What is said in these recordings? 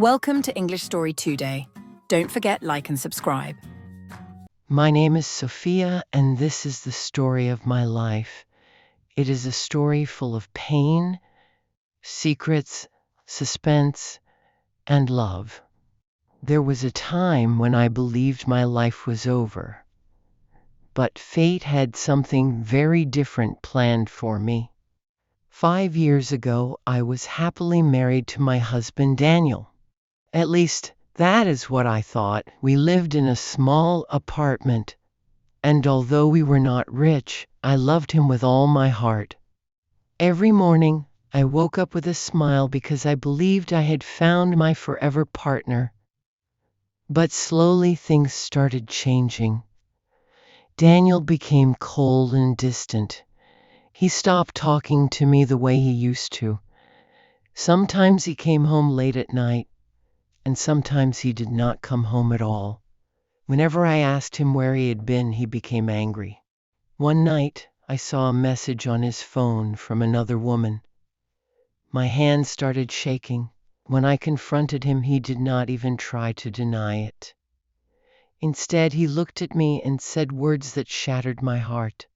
Welcome to English Story 2 Day. Don't forget like and subscribe. My name is Sophia, and this is the story of my life. It is a story full of pain, secrets, suspense, and love. There was a time when I believed my life was over, but fate had something very different planned for me. 5 years ago, I was happily married to my husband Daniel. At least, that is what I thought. We lived in a small apartment, and although we were not rich, I loved him with all my heart. Every morning, I woke up with a smile because I believed I had found my forever partner. But slowly things started changing. Daniel became cold and distant. He stopped talking to me the way he used to. Sometimes he came home late at night, and sometimes he did not come home at all. Whenever I asked him where he had been, he became angry. One night, I saw a message on his phone from another woman. My hands started shaking. When I confronted him, he did not even try to deny it. Instead, he looked at me and said words that shattered my heart.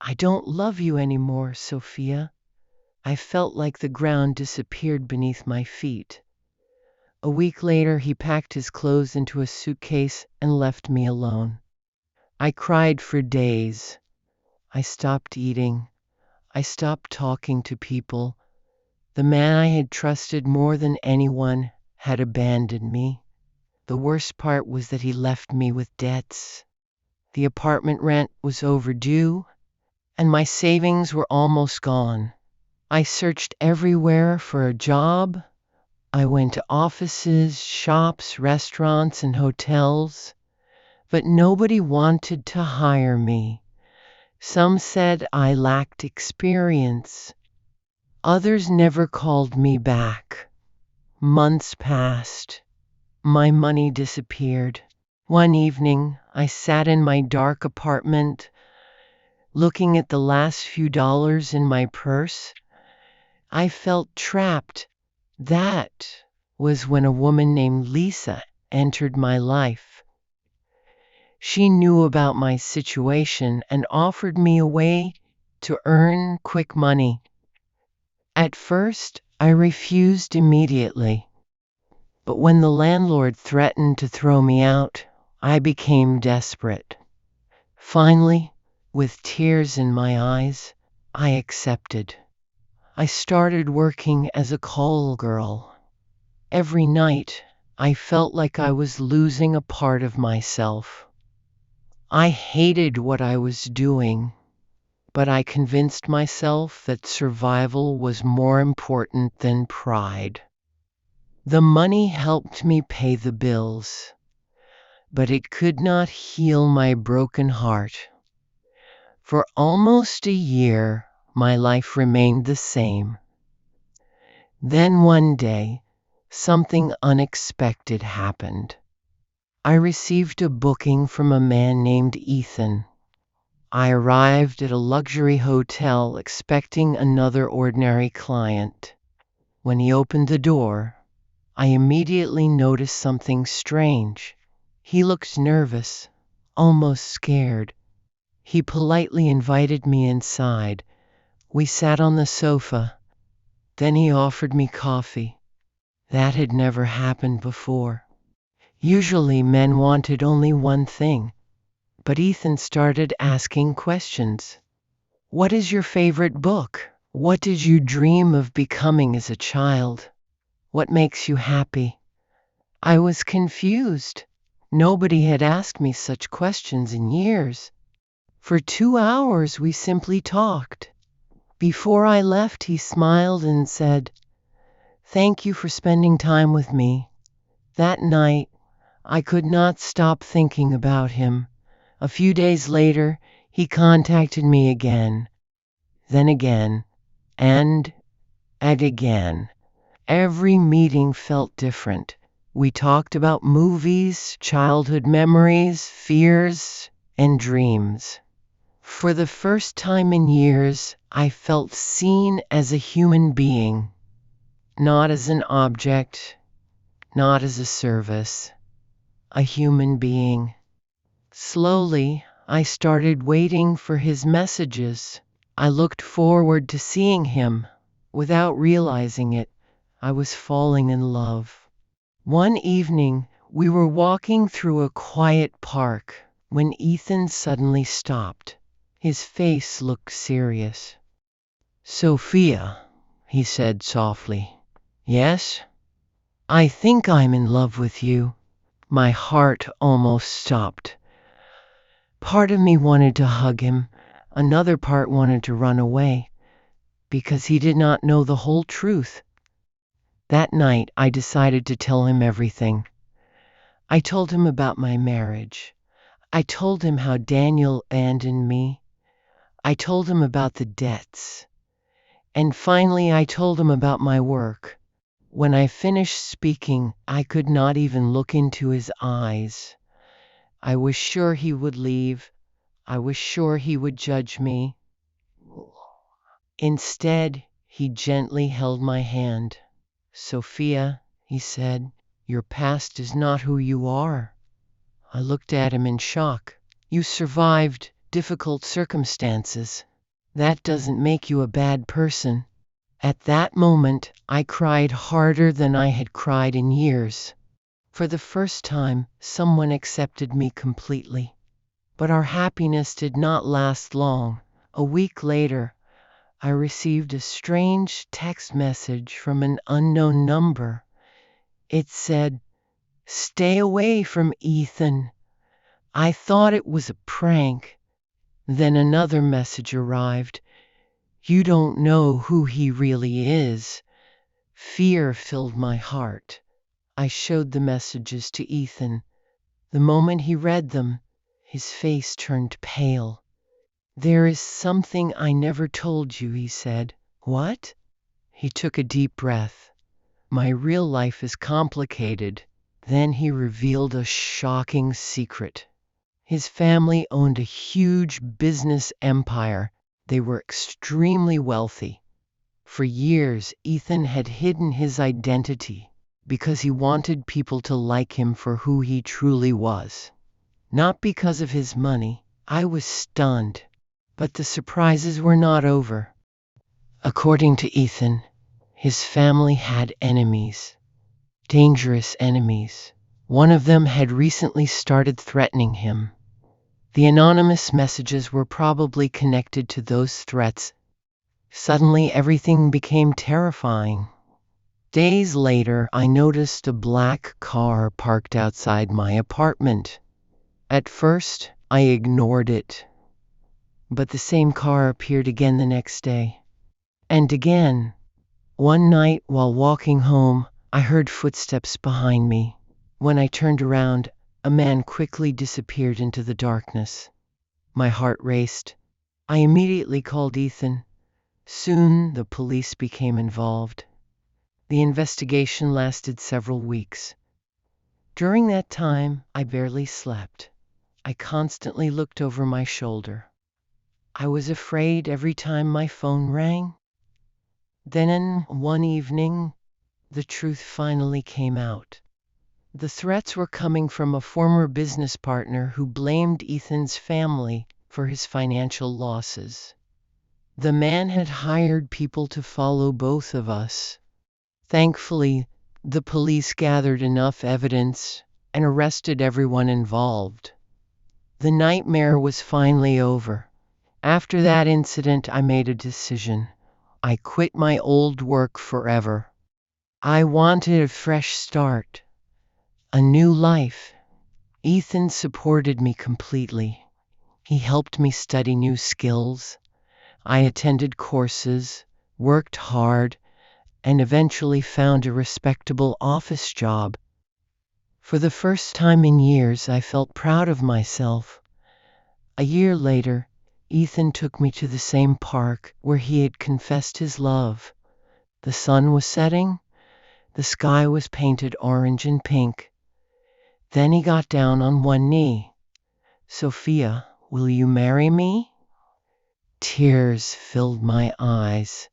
"I don't love you anymore, Sophia." I felt like the ground disappeared beneath my feet. A week later, he packed his clothes into a suitcase and left me alone. I cried for days. I stopped eating. I stopped talking to people. The man I had trusted more than anyone had abandoned me. The worst part was that he left me with debts. The apartment rent was overdue, and my savings were almost gone. I searched everywhere for a job. I went to offices, shops, restaurants, and hotels, but nobody wanted to hire me. Some said I lacked experience. Others never called me back. Months passed. My money disappeared. One evening, I sat in my dark apartment, looking at the last few dollars in my purse. I felt trapped. That was when a woman named Lisa entered my life. She knew about my situation and offered me a way to earn quick money. At first, I refused immediately. But when the landlord threatened to throw me out, I became desperate. Finally, with tears in my eyes, I accepted. I started working as a call girl. Every night, I felt like I was losing a part of myself. I hated what I was doing, but I convinced myself that survival was more important than pride. The money helped me pay the bills, but it could not heal my broken heart. For almost a year, my life remained the same. Then one day, something unexpected happened. I received a booking from a man named Ethan. I arrived at a luxury hotel expecting another ordinary client. When he opened the door, I immediately noticed something strange. He looked nervous, almost scared. He politely invited me inside. We sat on the sofa. Then he offered me coffee. That had never happened before. Usually men wanted only one thing, but Ethan started asking questions. "What is your favorite book? What did you dream of becoming as a child? What makes you happy?" I was confused. Nobody had asked me such questions in years. For 2 hours we simply talked. Before I left, he smiled and said, "Thank you for spending time with me." That night, I could not stop thinking about him. A few days later, he contacted me again, then again, and again. Every meeting felt different. We talked about movies, childhood memories, fears, and dreams. For the first time in years, I felt seen as a human being, not as an object, not as a service, a human being. Slowly, I started waiting for his messages. I looked forward to seeing him. Without realizing it, I was falling in love. One evening, we were walking through a quiet park when Ethan suddenly stopped. His face looked serious. "Sophia," he said softly. "Yes? I think I'm in love with you." My heart almost stopped. Part of me wanted to hug him, another part wanted to run away, because he did not know the whole truth. That night, I decided to tell him everything. I told him about my marriage. I told him how Daniel abandoned me. I told him about the debts. And finally, I told him about my work. When I finished speaking, I could not even look into his eyes. I was sure he would leave. I was sure he would judge me. Instead, he gently held my hand. "Sophia," he said, "your past is not who you are." I looked at him in shock. "You survived difficult circumstances. That doesn't make you a bad person." At that moment, I cried harder than I had cried in years. For the first time, someone accepted me completely. But our happiness did not last long. A week later, I received a strange text message from an unknown number. It said, "Stay away from Ethan." I thought it was a prank. Then another message arrived. "You don't know who he really is." Fear filled my heart. I showed the messages to Ethan. The moment he read them, his face turned pale. "There is something I never told you," he said. "What?" He took a deep breath. "My real life is complicated." Then he revealed a shocking secret. His family owned a huge business empire. They were extremely wealthy. For years, Ethan had hidden his identity because he wanted people to like him for who he truly was, not because of his money. I was stunned. But the surprises were not over. According to Ethan, his family had enemies, dangerous enemies. One of them had recently started threatening him. The anonymous messages were probably connected to those threats. Suddenly, everything became terrifying. Days later, I noticed a black car parked outside my apartment. At first, I ignored it. But the same car appeared again the next day. And again. One night, while walking home, I heard footsteps behind me. When I turned around, a man quickly disappeared into the darkness. My heart raced. I immediately called Ethan. Soon, the police became involved. The investigation lasted several weeks. During that time, I barely slept. I constantly looked over my shoulder. I was afraid every time my phone rang. Then, one evening, the truth finally came out. The threats were coming from a former business partner who blamed Ethan's family for his financial losses. The man had hired people to follow both of us. Thankfully, the police gathered enough evidence and arrested everyone involved. The nightmare was finally over. After that incident, I made a decision. I quit my old work forever. I wanted a fresh start, a new life. Ethan supported me completely. He helped me study new skills. I attended courses, worked hard, and eventually found a respectable office job. For the first time in years, I felt proud of myself. A year later, Ethan took me to the same park where he had confessed his love. The sun was setting. The sky was painted orange and pink. Then he got down on one knee. "Sophia, will you marry me?" Tears filled my eyes.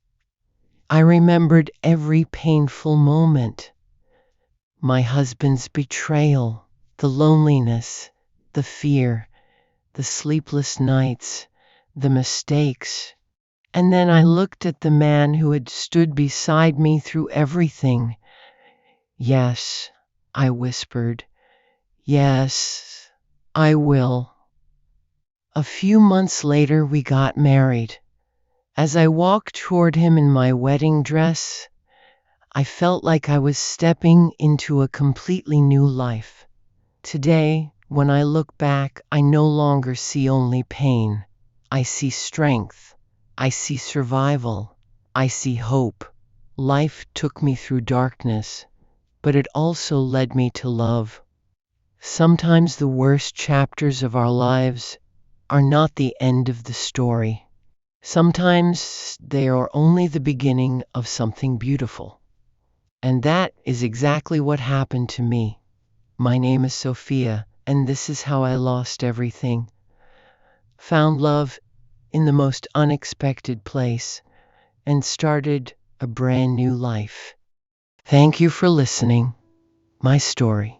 I remembered every painful moment. My husband's betrayal, the loneliness, the fear, the sleepless nights, the mistakes. And then I looked at the man who had stood beside me through everything. Yes, I whispered. Yes, I will. A few months later, we got married. As I walked toward him in my wedding dress, I felt like I was stepping into a completely new life. Today, when I look back, I no longer see only pain. I see strength. I see survival. I see hope. Life took me through darkness, but it also led me to love. Sometimes the worst chapters of our lives are not the end of the story. Sometimes they are only the beginning of something beautiful. And that is exactly what happened to me. My name is Sophia, and this is how I lost everything. Found love in the most unexpected place and started a brand new life. Thank you for listening. My story.